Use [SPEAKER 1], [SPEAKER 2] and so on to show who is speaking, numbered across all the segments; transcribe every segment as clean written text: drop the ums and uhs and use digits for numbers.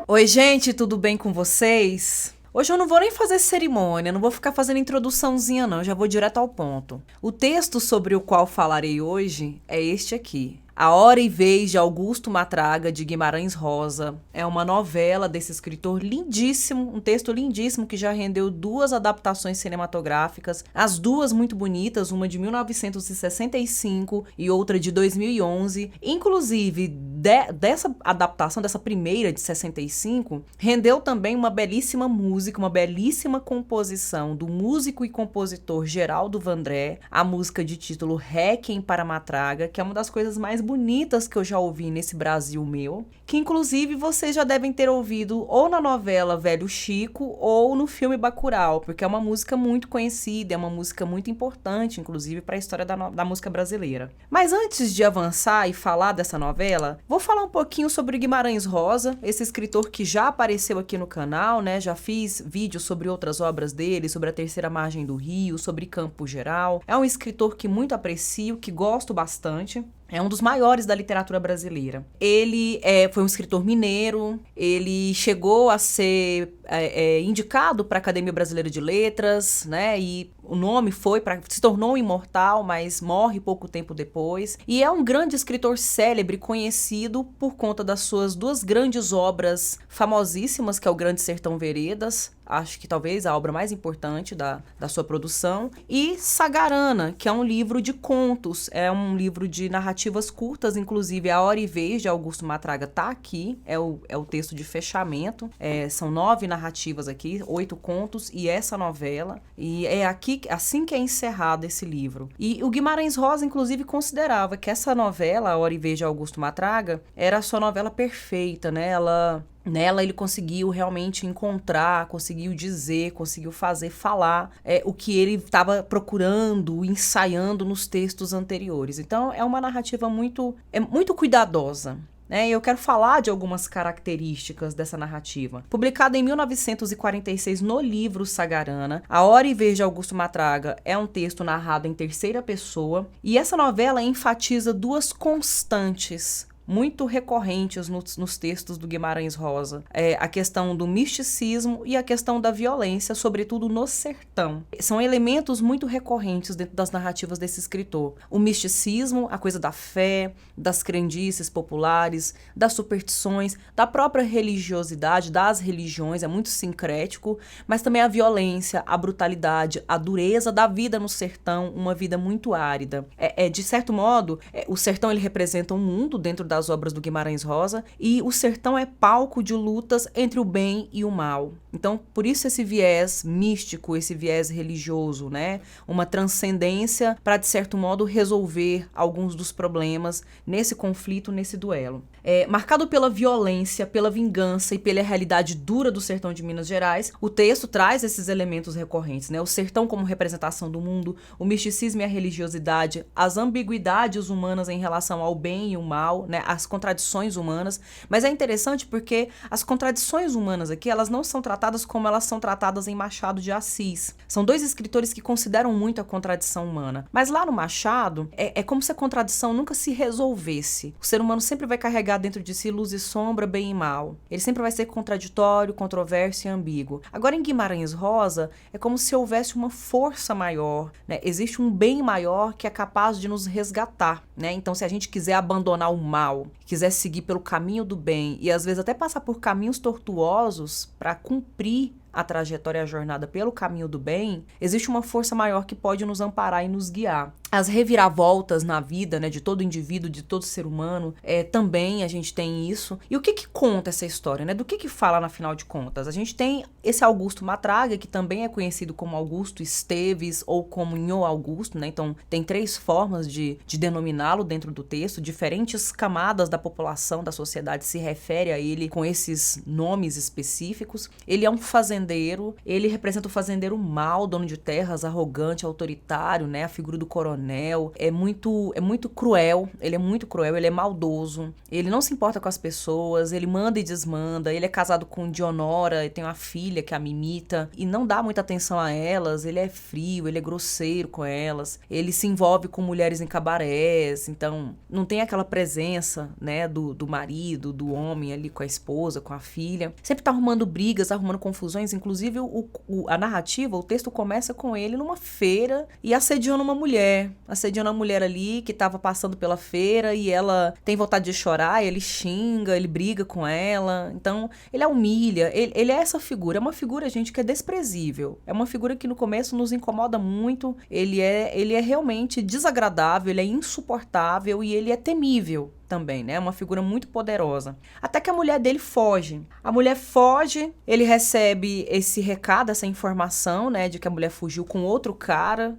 [SPEAKER 1] Oi, gente, tudo bem com vocês? Hoje eu não vou nem fazer cerimônia, não vou ficar fazendo introduçãozinha não, já vou direto ao ponto. O texto sobre o qual falarei hoje é este aqui. A Hora e Vez de Augusto Matraga, de Guimarães Rosa. É uma novela desse escritor lindíssimo, um texto lindíssimo que já rendeu 2 adaptações cinematográficas, as 2 muito bonitas, uma de 1965 e outra de 2011. Inclusive, dessa adaptação, dessa primeira de 65, rendeu também uma belíssima música, uma belíssima composição do músico e compositor Geraldo Vandré, a música de título Réquiem para Matraga, que é uma das coisas mais bonitas que eu já ouvi nesse Brasil meu, que inclusive vocês já devem ter ouvido ou na novela Velho Chico ou no filme Bacurau, porque é uma música muito conhecida, é uma música muito importante, inclusive, para a história da música brasileira. Mas antes de avançar e falar dessa novela, vou falar um pouquinho sobre Guimarães Rosa, esse escritor que já apareceu aqui no canal, né? Já fiz vídeos sobre outras obras dele, sobre a Terceira Margem do Rio, sobre Campo Geral. É um escritor que muito aprecio, que gosto bastante. É um dos maiores da literatura brasileira. Ele foi um escritor mineiro, ele chegou a ser indicado para a Academia Brasileira de Letras, né? E o nome se tornou imortal, mas morre pouco tempo depois. E é um grande escritor célebre, conhecido por conta das suas 2 grandes obras famosíssimas, que é o Grande Sertão Veredas, acho que talvez a obra mais importante da sua produção, e Sagarana, que é um livro de contos, é um livro de narrativas curtas, inclusive A Hora e Vez, de Augusto Matraga, tá aqui, é o texto de fechamento, são 9 narrativas aqui, 8 contos e essa novela, e é assim que é encerrado esse livro. E o Guimarães Rosa, inclusive, considerava que essa novela, A Hora e Vez, de Augusto Matraga, era a sua novela perfeita, né? Nela ele conseguiu realmente encontrar, conseguiu dizer, conseguiu falar o que ele estava procurando, ensaiando nos textos anteriores. Então é uma narrativa muito cuidadosa. Eu quero falar de algumas características dessa narrativa. Publicada em 1946 no livro Sagarana, A Hora e Vez de Augusto Matraga é um texto narrado em terceira pessoa, e essa novela enfatiza 2 constantes muito recorrentes nos textos do Guimarães Rosa. A questão do misticismo e a questão da violência, sobretudo no sertão. São elementos muito recorrentes dentro das narrativas desse escritor. O misticismo, a coisa da fé, das crendices populares, das superstições, da própria religiosidade, das religiões, é muito sincrético, mas também a violência, a brutalidade, a dureza da vida no sertão, uma vida muito árida. De certo modo, o sertão ele representa um mundo dentro das obras do Guimarães Rosa, e o sertão é palco de lutas entre o bem e o mal. Então, por isso esse viés místico, esse viés religioso, né? Uma transcendência para, de certo modo, resolver alguns dos problemas nesse conflito, nesse duelo. Marcado pela violência, pela vingança e pela realidade dura do sertão de Minas Gerais, o texto traz esses elementos recorrentes, né? O sertão como representação do mundo, o misticismo e a religiosidade, as ambiguidades humanas em relação ao bem e o mal, né? As contradições humanas. Mas é interessante porque as contradições humanas aqui, elas não são tratadas como elas são tratadas em Machado de Assis. São 2 escritores que consideram muito a contradição humana. Mas lá no Machado, é como se a contradição nunca se resolvesse. O ser humano sempre vai carregar dentro de si luz e sombra, bem e mal. Ele sempre vai ser contraditório, controverso e ambíguo. Agora, em Guimarães Rosa, é como se houvesse uma força maior, né? Existe um bem maior que é capaz de nos resgatar, né? Então, se a gente quiser abandonar o mal, quiser seguir pelo caminho do bem e às vezes até passar por caminhos tortuosos para cumprir a trajetória, a jornada pelo caminho do bem, existe uma força maior que pode nos amparar e nos guiar. As reviravoltas na vida, né, de todo indivíduo, de todo ser humano, também a gente tem isso. E o que conta essa história, né? Do que fala, na final de contas? A gente tem esse Augusto Matraga, que também é conhecido como Augusto Esteves ou como Nhô Augusto, né? Então, tem 3 formas de denominá-lo dentro do texto. Diferentes camadas da população, da sociedade se refere a ele com esses nomes específicos. Ele é um fazendeiro, ele representa o fazendeiro mau, dono de terras, arrogante, autoritário, né? A figura do coronel anel, é muito cruel, ele é muito cruel, ele é maldoso, ele não se importa com as pessoas, ele manda e desmanda, ele é casado com Dionora e tem uma filha que é a Mimita, e não dá muita atenção a elas, ele é frio, ele é grosseiro com elas, ele se envolve com mulheres em cabarés, então não tem aquela presença, né, do marido, do homem ali com a esposa, com a filha, sempre tá arrumando brigas, arrumando confusões, inclusive a narrativa, o texto começa com ele numa feira e assediando uma mulher ali que tava passando pela feira e ela tem vontade de chorar, ele xinga, ele briga com ela, então ele a humilha, ele é essa figura, é uma figura, gente, que é desprezível, é uma figura que no começo nos incomoda muito, ele é realmente desagradável, ele é insuportável e ele é temível também, né? Uma figura muito poderosa. Até que a mulher dele foge. A mulher foge, ele recebe esse recado, essa informação, né, de que a mulher fugiu com outro cara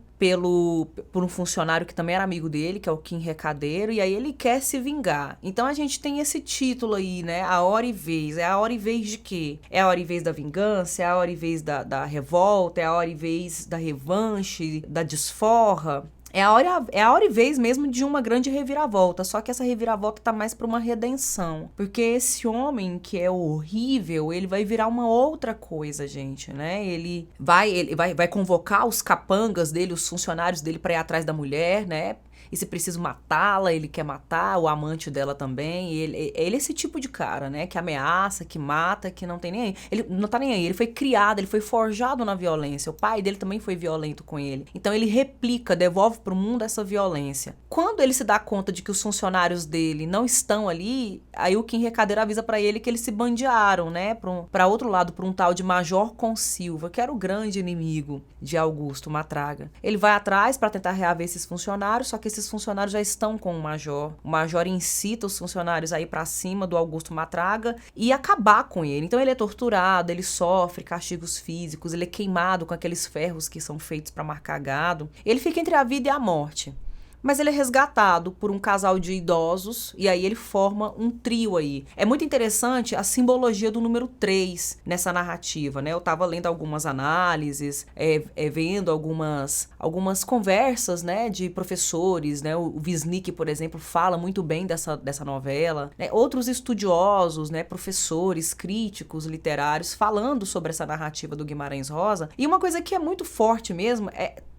[SPEAKER 1] por um funcionário que também era amigo dele, que é o Kim Recadeiro, e aí ele quer se vingar. Então a gente tem esse título aí, né? A Hora e Vez. É a hora e vez de quê? É a hora e vez da vingança? É a hora e vez da revolta? É a hora e vez da revanche? Da desforra? É a hora e vez mesmo de uma grande reviravolta, só que essa reviravolta tá mais pra uma redenção, porque esse homem que é horrível, ele vai virar uma outra coisa, gente, né? Ele vai convocar os capangas dele, os funcionários dele pra ir atrás da mulher, né? E se preciso matá-la, ele quer matar, o amante dela também. Ele é esse tipo de cara, né? Que ameaça, que mata, que não tem nem aí. Ele não tá nem aí. Ele foi criado, ele foi forjado na violência. O pai dele também foi violento com ele. Então ele replica, devolve pro mundo essa violência. Quando ele se dá conta de que os funcionários dele não estão ali, aí o Kim Recadeiro avisa pra ele que eles se bandearam, né? Pra outro lado, pra um tal de Major Consilva, que era o grande inimigo de Augusto Matraga. Ele vai atrás pra tentar reaver esses funcionários, só que esses funcionários já estão com o major incita os funcionários a ir pra cima do Augusto Matraga e acabar com ele. Então ele é torturado, ele sofre castigos físicos, ele é queimado com aqueles ferros que são feitos pra marcar gado. Ele fica entre a vida e a morte. Mas ele é resgatado por um casal de idosos e aí ele forma um trio aí. É muito interessante a simbologia do número 3 nessa narrativa, né? Eu tava lendo algumas análises, vendo algumas conversas, né, de professores, né? O Wisnik, por exemplo, fala muito bem dessa novela, né? Outros estudiosos, né, professores, críticos literários falando sobre essa narrativa do Guimarães Rosa. E uma coisa que é muito forte mesmo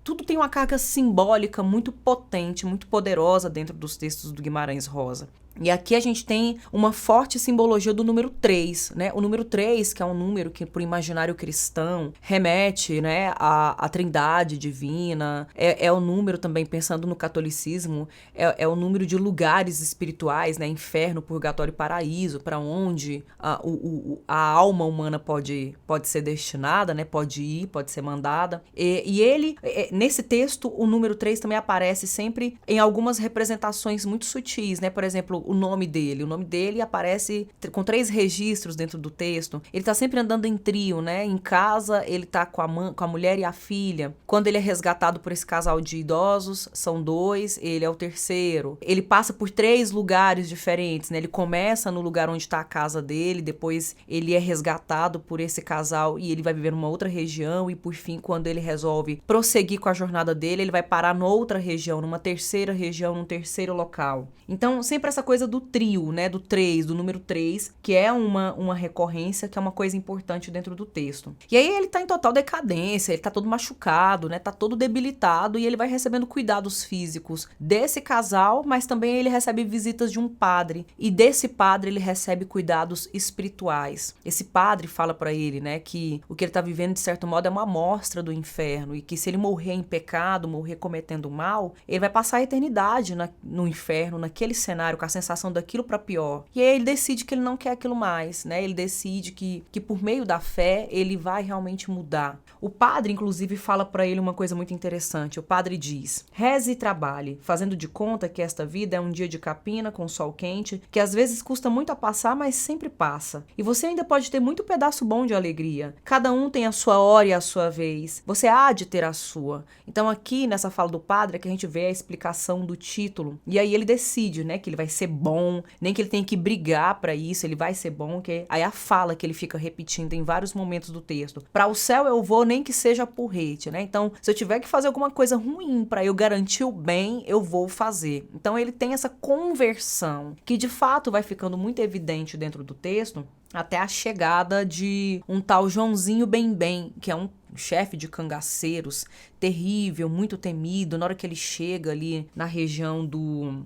[SPEAKER 1] tudo tem uma carga simbólica muito potente, muito poderosa dentro dos textos do Guimarães Rosa. E aqui a gente tem uma forte simbologia do número 3, né? O número 3, que é um número que, por imaginário cristão, remete, né, à trindade divina. É o número também, pensando no catolicismo, é o número de lugares espirituais, né? Inferno, purgatório e paraíso, para onde a alma humana pode ser destinada, né? Pode ir, pode ser mandada. E ele, nesse texto, o número 3 também aparece sempre em algumas representações muito sutis, né? Por exemplo, o nome dele aparece com 3 registros dentro do texto. Ele tá sempre andando em trio, né? Em casa, ele tá com a mulher e a filha. Quando ele é resgatado por esse casal de idosos, são 2, ele é o terceiro. Ele passa por 3 lugares diferentes, né? Ele começa no lugar onde tá a casa dele, depois ele é resgatado por esse casal e ele vai viver numa outra região e, por fim, quando ele resolve prosseguir com a jornada dele, ele vai parar noutra região, numa terceira região, num terceiro local. Então, sempre essa coisa do trio, né, do 3, do número 3, que é uma recorrência, que é uma coisa importante dentro do texto. E aí ele tá em total decadência, ele tá todo machucado, né, tá todo debilitado e ele vai recebendo cuidados físicos desse casal, mas também ele recebe visitas de um padre e desse padre ele recebe cuidados espirituais. Esse padre fala pra ele, né, que o que ele tá vivendo de certo modo é uma amostra do inferno e que se ele morrer em pecado, morrer cometendo mal, ele vai passar a eternidade no inferno, naquele cenário, com a sensação daquilo para pior. E aí ele decide que ele não quer aquilo mais, né? Ele decide que por meio da fé ele vai realmente mudar. O padre, inclusive, fala para ele uma coisa muito interessante. O padre diz: reze e trabalhe, fazendo de conta que esta vida é um dia de capina com sol quente, que às vezes custa muito a passar, mas sempre passa. E você ainda pode ter muito pedaço bom de alegria. Cada um tem a sua hora e a sua vez. Você há de ter a sua. Então aqui, nessa fala do padre, é que a gente vê a explicação do título. E aí ele decide, né, que ele vai ser bom, nem que ele tenha que brigar pra isso, ele vai ser bom, que aí a fala que ele fica repetindo em vários momentos do texto. Pra o céu eu vou, nem que seja porrete, né? Então, se eu tiver que fazer alguma coisa ruim pra eu garantir o bem, eu vou fazer. Então, ele tem essa conversão, que de fato vai ficando muito evidente dentro do texto, até a chegada de um tal Joãozinho Bem-Bem, que é um chefe de cangaceiros terrível, muito temido. Na hora que ele chega ali na região do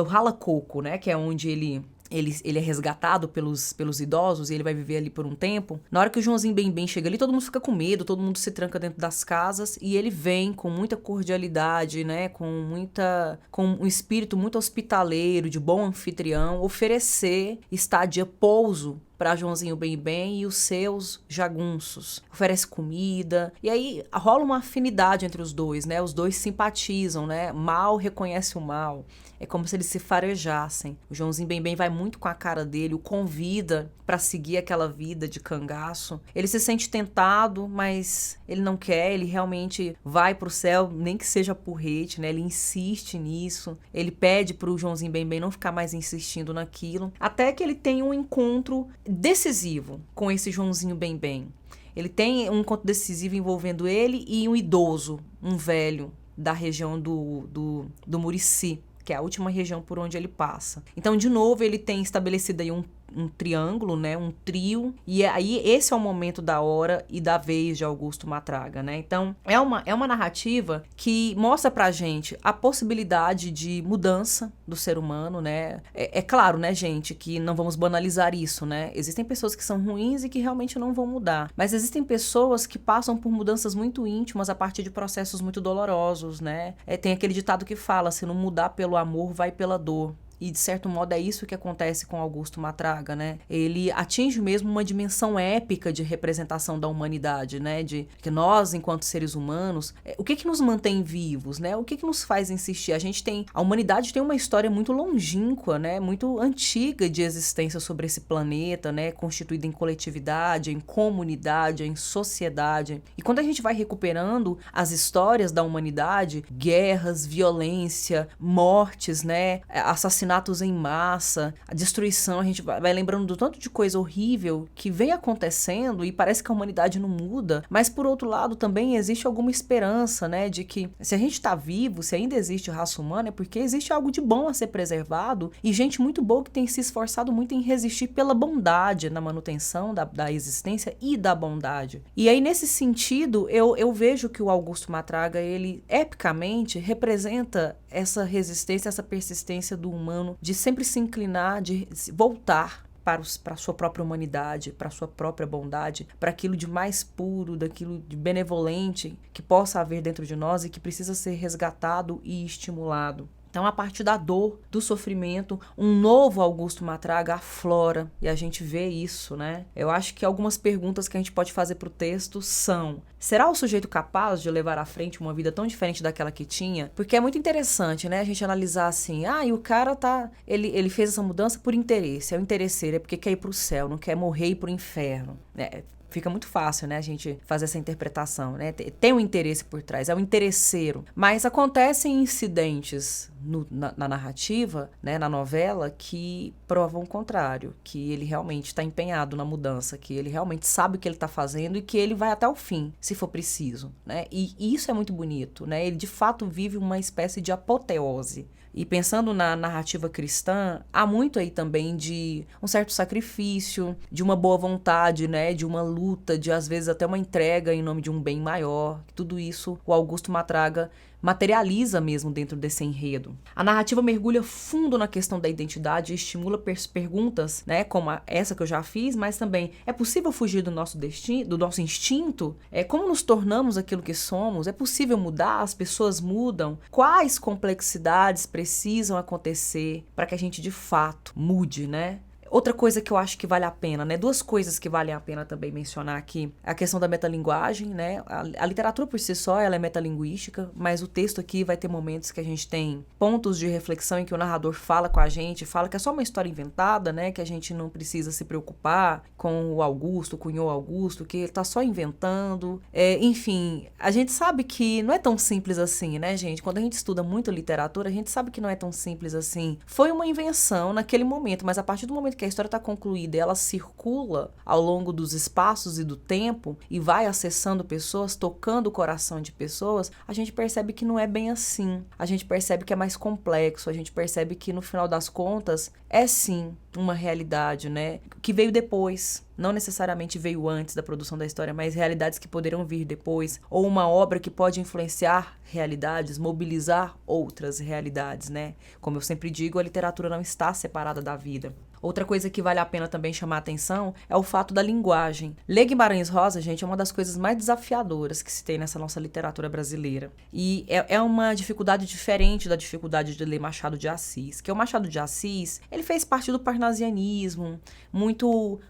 [SPEAKER 1] Rala Coco, né, que é onde ele é resgatado pelos idosos e ele vai viver ali por um tempo. Na hora que o Joãozinho Bem-Bem chega ali, todo mundo fica com medo, todo mundo se tranca dentro das casas e ele vem com muita cordialidade, né, com um espírito muito hospitaleiro, de bom anfitrião, oferecer estadia, pouso para Joãozinho Bem-Bem e os seus jagunços. Oferece comida. E aí rola uma afinidade entre os dois, né? Os dois simpatizam, né? Mal reconhece o mal. É como se eles se farejassem. O Joãozinho Bem-Bem vai muito com a cara dele, o convida para seguir aquela vida de cangaço. Ele se sente tentado, mas ele não quer, ele realmente vai pro céu, nem que seja porrete, né? Ele insiste nisso. Ele pede pro Joãozinho Bem-Bem não ficar mais insistindo naquilo, até que ele tem um encontro decisivo com esse Joãozinho Bem-Bem. Ele tem um encontro decisivo envolvendo ele e um idoso, um velho da região do Murici, que é a última região por onde ele passa. Então, de novo, ele tem estabelecido aí um triângulo, né, um trio, e aí esse é o momento da hora e da vez de Augusto Matraga, né? Então, é uma narrativa que mostra pra gente a possibilidade de mudança do ser humano, né? É claro, né, gente, que não vamos banalizar isso, né? Existem pessoas que são ruins e que realmente não vão mudar, mas existem pessoas que passam por mudanças muito íntimas a partir de processos muito dolorosos, né? Tem aquele ditado que fala, se não mudar pelo amor, vai pela dor. E, de certo modo, é isso que acontece com Augusto Matraga, né? Ele atinge mesmo uma dimensão épica de representação da humanidade, né? De que nós, enquanto seres humanos, o que nos mantém vivos, né? O que nos faz insistir? A humanidade tem uma história muito longínqua, né? Muito antiga de existência sobre esse planeta, né? Constituída em coletividade, em comunidade, em sociedade. E quando a gente vai recuperando as histórias da humanidade, guerras, violência, mortes, né? Assassinatos em massa, a destruição, a gente vai lembrando do tanto de coisa horrível que vem acontecendo e parece que a humanidade não muda, mas por outro lado também existe alguma esperança, né, de que se a gente está vivo, se ainda existe raça humana, é porque existe algo de bom a ser preservado e gente muito boa que tem se esforçado muito em resistir pela bondade na manutenção da existência e da bondade. E aí, nesse sentido, eu vejo que o Augusto Matraga, ele epicamente representa essa resistência, essa persistência do humano de sempre se inclinar, de voltar para a sua própria humanidade, para a sua própria bondade, para aquilo de mais puro, daquilo de benevolente que possa haver dentro de nós e que precisa ser resgatado e estimulado. Então, a partir da dor, do sofrimento, um novo Augusto Matraga aflora e a gente vê isso, né? Eu acho que algumas perguntas que a gente pode fazer para o texto são: será o sujeito capaz de levar à frente uma vida tão diferente daquela que tinha? Porque é muito interessante, né? A gente analisar assim, e o cara ele fez essa mudança por interesse, é o interesseiro, é porque quer ir para o céu, não quer morrer e ir para o inferno, né? Fica muito fácil, né, a gente fazer essa interpretação, né? Tem um interesse por trás, é um interesseiro. Mas acontecem incidentes na narrativa, né, na novela, que provam o contrário, que ele realmente está empenhado na mudança, que ele realmente sabe o que ele está fazendo e que ele vai até o fim, se for preciso, né? E isso é muito bonito, né? Ele de fato vive uma espécie de apoteose. E pensando na narrativa cristã, há muito aí também de um certo sacrifício, de uma boa vontade, né? De uma luta, de às vezes até uma entrega em nome de um bem maior. Tudo isso o Augusto Matraga materializa mesmo dentro desse enredo. A narrativa mergulha fundo na questão da identidade e estimula perguntas, né, como essa que eu já fiz, mas também: é possível fugir do nosso destino, do nosso instinto? Como nos tornamos aquilo que somos? É possível mudar? As pessoas mudam? Quais complexidades precisam acontecer para que a gente de fato mude, né? Outra coisa que eu acho que vale a pena, né? Duas coisas que valem a pena também mencionar aqui. A questão da metalinguagem, né? A literatura por si só, ela é metalinguística, mas o texto aqui vai ter momentos que a gente tem pontos de reflexão em que o narrador fala com a gente, fala que é só uma história inventada, né? Que a gente não precisa se preocupar com o Augusto, o cunhou Augusto, que ele tá só inventando. Enfim, a gente sabe que não é tão simples assim, né, gente? Quando a gente estuda muito literatura, a gente sabe que não é tão simples assim. Foi uma invenção naquele momento, mas a partir do momento que a história está concluída e ela circula ao longo dos espaços e do tempo e vai acessando pessoas, tocando o coração de pessoas, a gente percebe que não é bem assim. A gente percebe que é mais complexo, a gente percebe que no final das contas é sim uma realidade, né? Que veio depois. Não necessariamente veio antes da produção da história, mas realidades que poderão vir depois, ou uma obra que pode influenciar realidades, mobilizar outras realidades, né? Como eu sempre digo, a literatura não está separada da vida. Outra coisa que vale a pena também chamar a atenção é o fato da linguagem. Ler Guimarães Rosa, gente, é uma das coisas mais desafiadoras que se tem nessa nossa literatura brasileira. E é uma dificuldade diferente da dificuldade de ler Machado de Assis, que o Machado de Assis, ele fez parte do parnasianismo,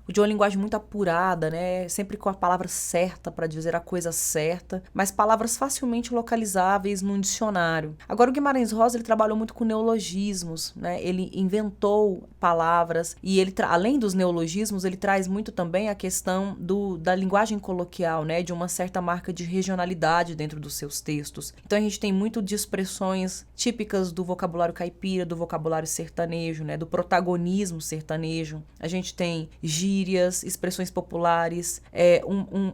[SPEAKER 1] de uma linguagem muito apurada, né? Sempre com a palavra certa para dizer a coisa certa, mas palavras facilmente localizáveis num dicionário. Agora o Guimarães Rosa, ele trabalhou muito com neologismos, né? Ele inventou palavras e ele, além dos neologismos, ele traz muito também a questão da linguagem coloquial, né? De uma certa marca de regionalidade dentro dos seus textos. Então a gente tem muito de expressões típicas do vocabulário caipira, do vocabulário sertanejo, né? Do protagonismo sertanejo. A gente tem gírias, expressões populares,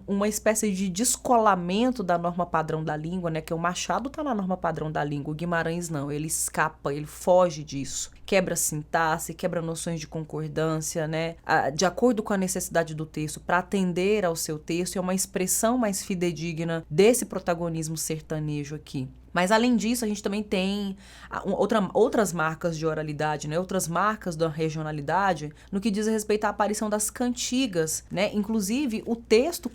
[SPEAKER 1] uma espécie de descolamento da norma padrão da língua, né? Que o Machado tá na norma padrão da língua, o Guimarães não, ele escapa, ele foge disso. Quebra sintaxe, quebra noções de concordância, né? De acordo com a necessidade do texto, para atender ao seu texto, é uma expressão mais fidedigna desse protagonismo sertanejo aqui. Mas, além disso, a gente também tem outras marcas de oralidade, né? Outras marcas da regionalidade no que diz respeito à aparição das cantigas, né? Inclusive, o texto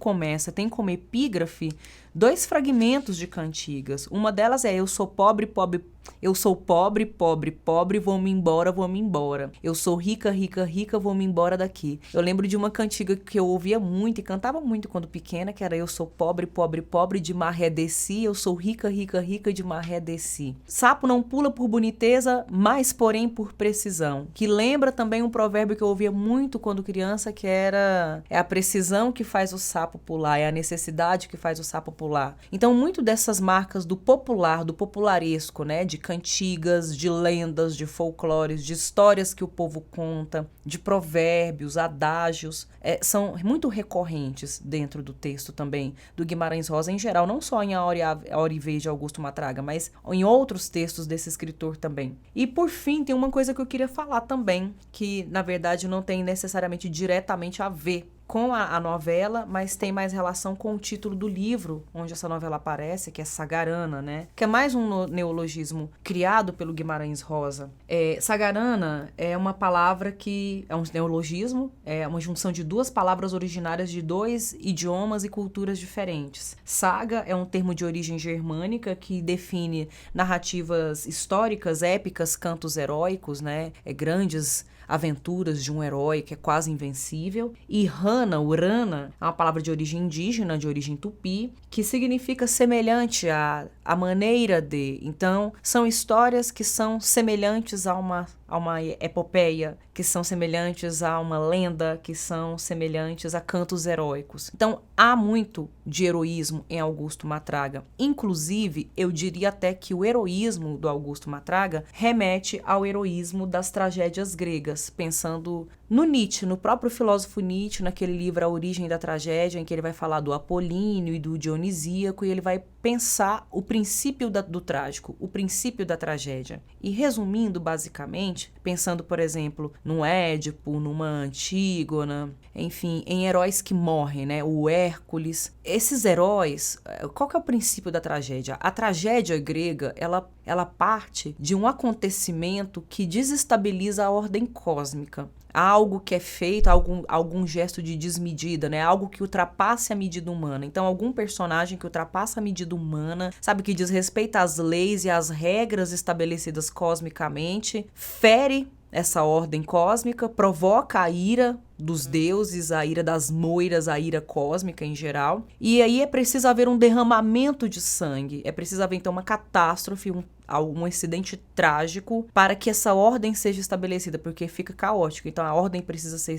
[SPEAKER 1] tem como epígrafe 2 fragmentos de cantigas. Uma delas é: eu sou pobre, pobre, eu sou pobre, pobre, pobre, vou-me embora, vou-me embora. Eu sou rica, rica, rica, vou-me embora daqui. Eu lembro de uma cantiga que eu ouvia muito e cantava muito quando pequena, que era: eu sou pobre, pobre, pobre, de maré desci, eu sou rica, rica, rica, de maré desci. Sapo não pula por boniteza, mas porém por precisão. Que lembra também um provérbio que eu ouvia muito quando criança, que era: é a precisão que faz o sapo pular, é a necessidade que faz o sapo pular. Então, muito dessas marcas do popular, do popularesco, né? De cantigas, de lendas, de folclores, de histórias que o povo conta, de provérbios, adágios, são muito recorrentes dentro do texto também do Guimarães Rosa em geral, não só em A Hora e Vez de Augusto Matraga, mas em outros textos desse escritor também. E por fim, tem uma coisa que eu queria falar também, que na verdade não tem necessariamente diretamente a ver com a novela, mas tem mais relação com o título do livro onde essa novela aparece, que é Sagarana, né? Que é mais um neologismo criado pelo Guimarães Rosa. Sagarana é uma palavra que é um neologismo, é uma junção de 2 palavras originárias de 2 idiomas e culturas diferentes. Saga é um termo de origem germânica que define narrativas históricas, épicas, cantos heróicos, né? Grandes aventuras de um herói que é quase invencível. E Rana, Urana, é uma palavra de origem indígena, de origem tupi, que significa semelhante à maneira de. Então, são histórias que são semelhantes a uma epopeia, que são semelhantes a uma lenda, que são semelhantes a cantos heróicos. Então, há muito de heroísmo em Augusto Matraga. Inclusive, eu diria até que o heroísmo do Augusto Matraga remete ao heroísmo das tragédias gregas, pensando no Nietzsche, no próprio filósofo Nietzsche, naquele livro A Origem da Tragédia, em que ele vai falar do Apolíneo e do Dionisíaco, e ele vai pensar o princípio do trágico, o princípio da tragédia. E resumindo, basicamente, pensando, por exemplo, num Édipo, numa Antígona, enfim, em heróis que morrem, né? O Hércules. Esses heróis, qual que é o princípio da tragédia? A tragédia grega, ela parte de um acontecimento que desestabiliza a ordem cósmica. Algo que é feito, algum gesto de desmedida, né? Algo que ultrapasse a medida humana. Então, algum personagem que ultrapassa a medida humana, sabe, que diz respeito às leis e às regras estabelecidas cosmicamente, fere essa ordem cósmica, provoca a ira dos deuses, a ira das moiras, a ira cósmica em geral. E aí é preciso haver um derramamento de sangue, é preciso haver então uma catástrofe, um acidente trágico para que essa ordem seja estabelecida, porque fica caótico. Então a ordem precisa ser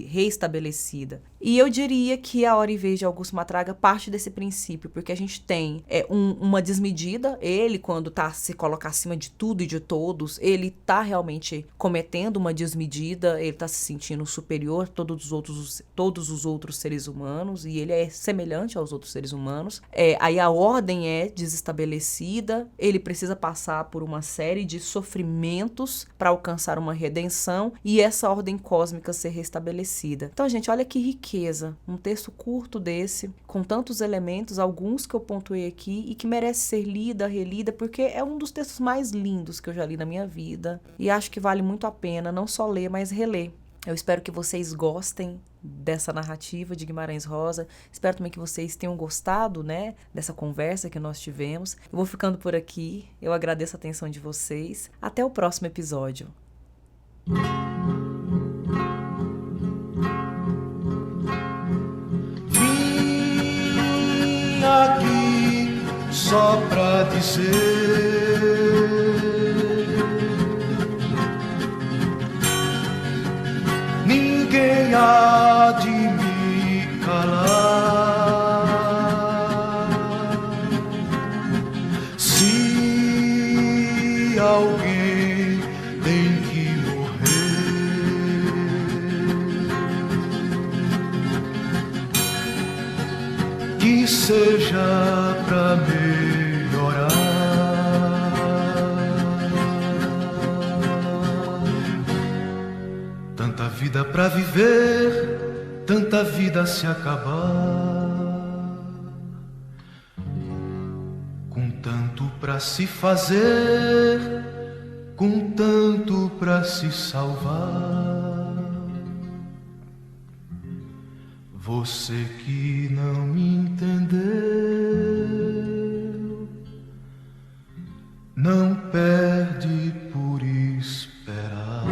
[SPEAKER 1] reestabelecida. E eu diria que a Hora e Vez de Augusto Matraga parte desse princípio, porque a gente tem uma desmedida. Ele, quando se coloca acima de tudo e de todos, ele tá realmente cometendo uma desmedida, ele tá se sentindo superior a todos os outros seres humanos, e ele é semelhante aos outros seres humanos. Aí a ordem é desestabelecida, ele precisa passar por uma série de sofrimentos para alcançar uma redenção e essa ordem cósmica ser restabelecida. Então, gente, olha que riqueza, um texto curto desse, com tantos elementos, alguns que eu pontuei aqui e que merece ser lida, relida, porque é um dos textos mais lindos que eu já li na minha vida e acho que vale muito a pena não só ler, mas reler. Eu espero que vocês gostem dessa narrativa de Guimarães Rosa. Espero também que vocês tenham gostado, né, dessa conversa que nós tivemos. Eu vou ficando por aqui. Eu agradeço a atenção de vocês. Até o próximo episódio.
[SPEAKER 2] Vim aqui só pra dizer: ninguém há de me calar. Se alguém tem que morrer, que seja pra melhorar. Tanta vida pra viver, tanta vida a se acabar, com tanto pra se fazer, com tanto pra se salvar. Você que não me entendeu, não perde por esperar.